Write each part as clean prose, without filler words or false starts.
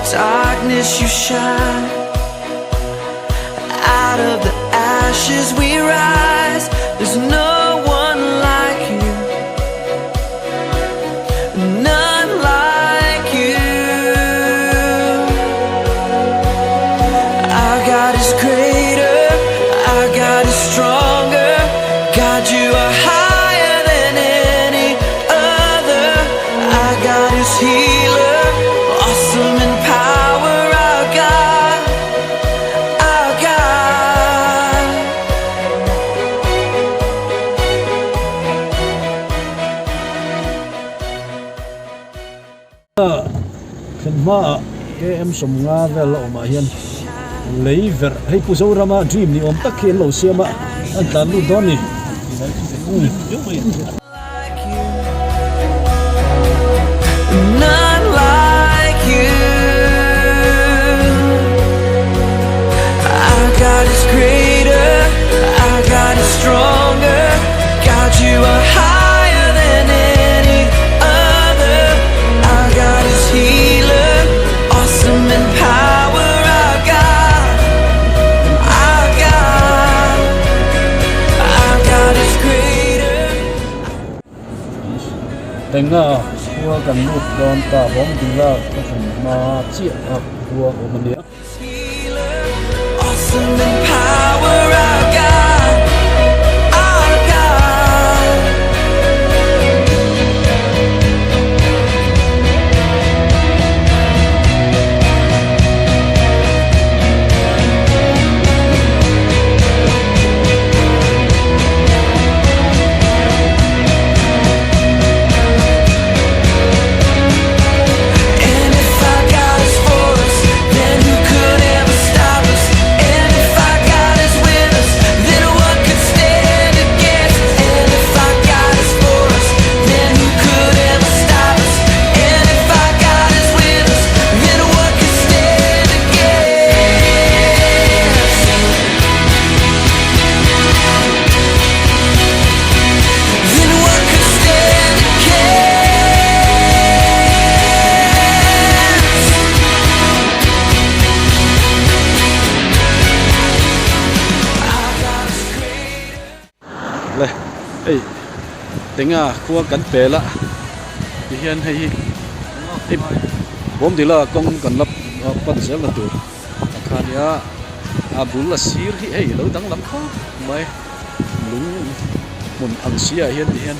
darkness you shine. Out of the ashes we rise. There's no one like you, none like you. Our God is greater, our God is stronger. God, you are higher than any other. Our God is healer, awesome in power. Our God, our God. Khen ma ke em som nga vel lo ma hian leiver hei pu zo rama dream ni om tak khen lo siama an tan lu don ni None like you. Our God is greater, our God is stronger. God, you are higher than any other. Our God is healer, awesome in power. Our God, our God, our God is greater. tenga hua kan lut don ta bom dila ka khen ma chi a hua o mania Healer, awesome in power. Our God, our God. And if our God is for us, then who could ever stop us? And if our God is with us, then what could stand against? And if our God is for us, then who could ever stop us? And if our God is with us, then what could stand against? Then what could stand against? Our God is greater. le ei tenga khua kan pe la ti hian hei ei bom dila kong kan lap pan sel la tur khania a bul la sir hi ei lo dang lam kho mai lung mun ang sia hian ti hian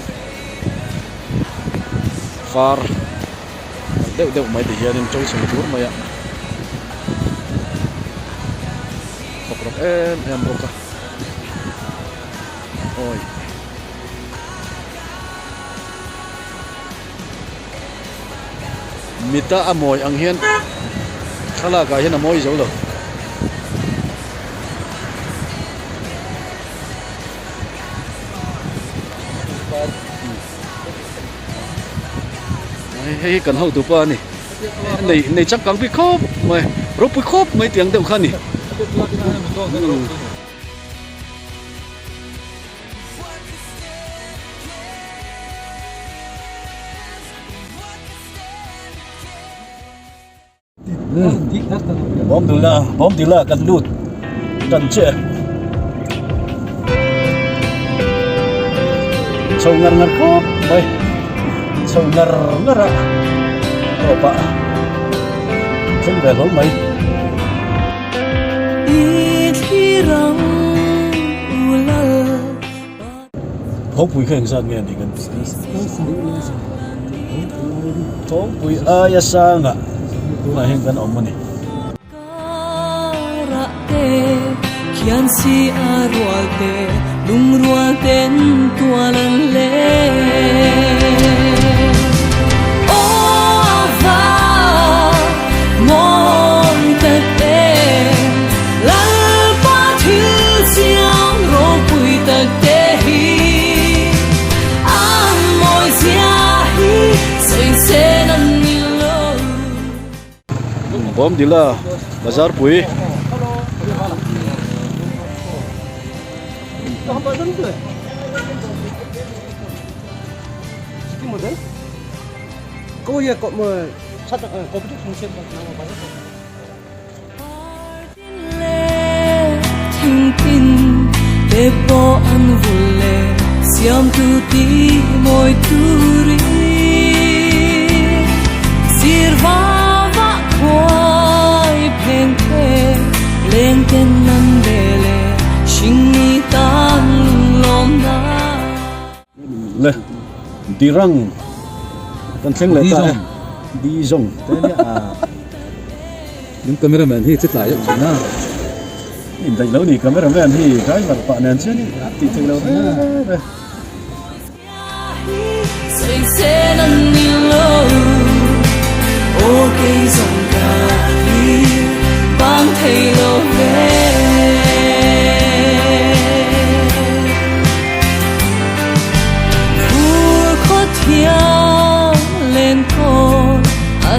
far deu deu mai ti hian in choi sung tur mai a khop em roka oi mita amoy ang hian khala ka hian amoy zo lo hei kan hau tu pa ni nei chắc kang pi khop mai ro pi khop mai tiang deu khan ni bom dila kan lut kan che chau ngar ngar khop mai chau ngar ngara opa chen ve lo mai Khawpui khen sang nghe ni kan Khawpui aya sanga na hen kan omani Kian si arwal te lung rual ten tualan le ova mon te te lal pa thil siang ro pui tak te hi am moi sia hi sei se nan ni lo bom dila bazar pui cô giờ cậu mà thình thình để bỏ ăn vui lệ xiêm tu ti môi tu ri sirva va khoi pheng phe lên tên nan bề lệ sinh ni tan lom na le dirang kan thleng le ta di zong te ne những cameraman hi chết lại vậy na in dai lo ni cameraman hi driver pa nan chen ti theng lo re say say nan ni lo o cây dòng ca đi bang thầy lo về vua khó thiêng lên con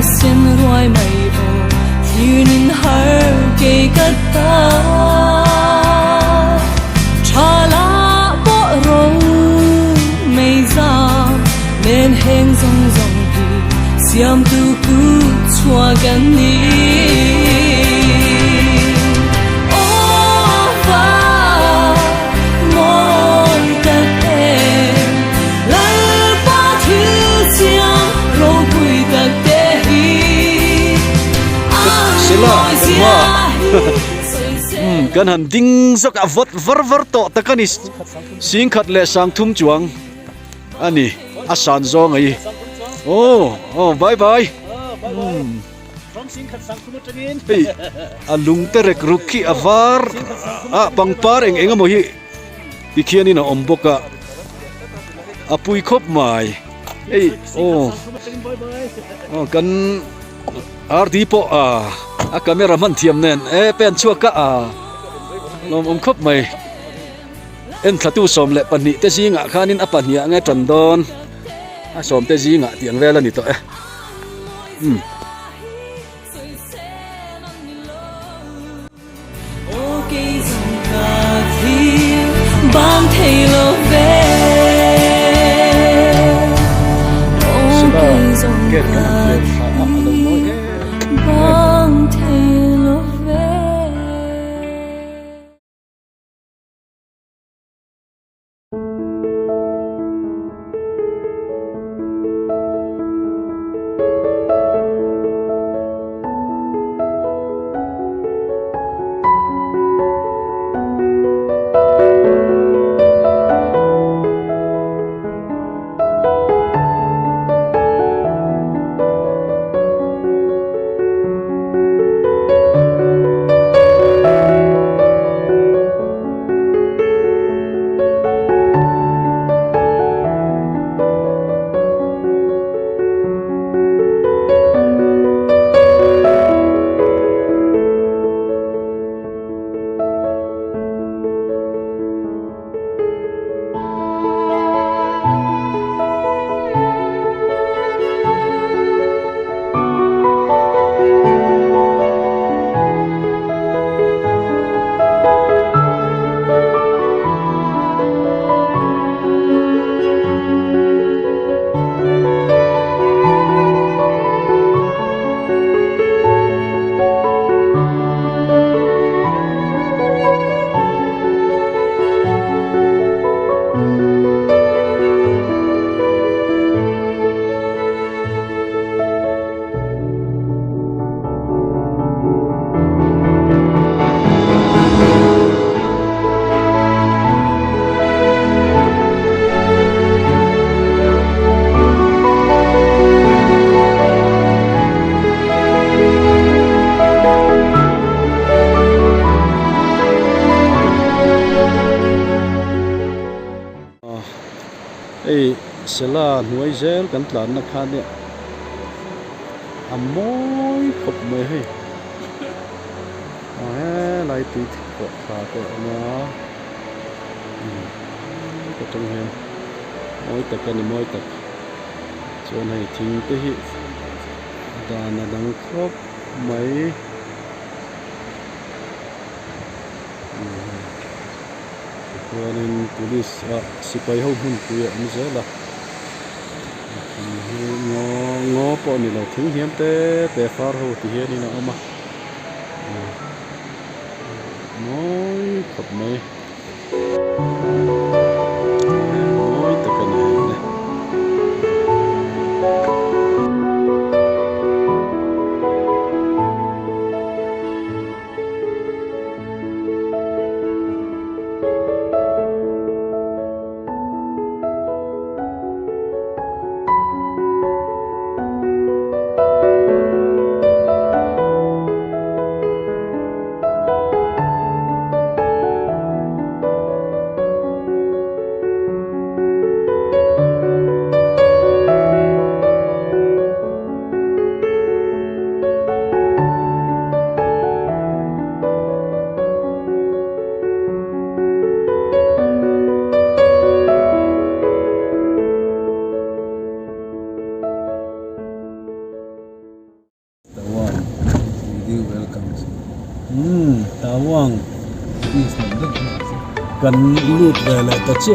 xin roi mày ô phiêu nín har cây cát ta cha lá bỏ rong mây ra nên heng rong rong đi xiêm tu cứ chua gan đi ô va môi cát em lại ba thiếu chiang râu bụi cát kan han ding zok a vot var to takani sing khat le sang thum chuang ani a san zong ai bye bye hey a lung terek rukhi avar a pangpar eng mo hi tikhiani na omboka apui khop mai hey kan ardi po a camera man thiam nen pen chuak ka lom khop mai en thatu som le pani te zinga khanin apania nge tandon a som te zinga tiang vela ni to bang thầy lo về cây dòng ca bang thầy lo về sela nuai zel kan tlan na kha ne amoi khop mai he lai ti ko kha ko na ko tong hen moi tak kan moi tak chon hai thing te hi da na dang khop mai Kuanin police sipai ho hun puya ni zela ngó bộ này là thính hiếm té phá hồ thì hiện đi nào mà nói thật mê nói tất cả này này Tawang, video welcomes. Tawang Please, not the cần lụt về lại tật chị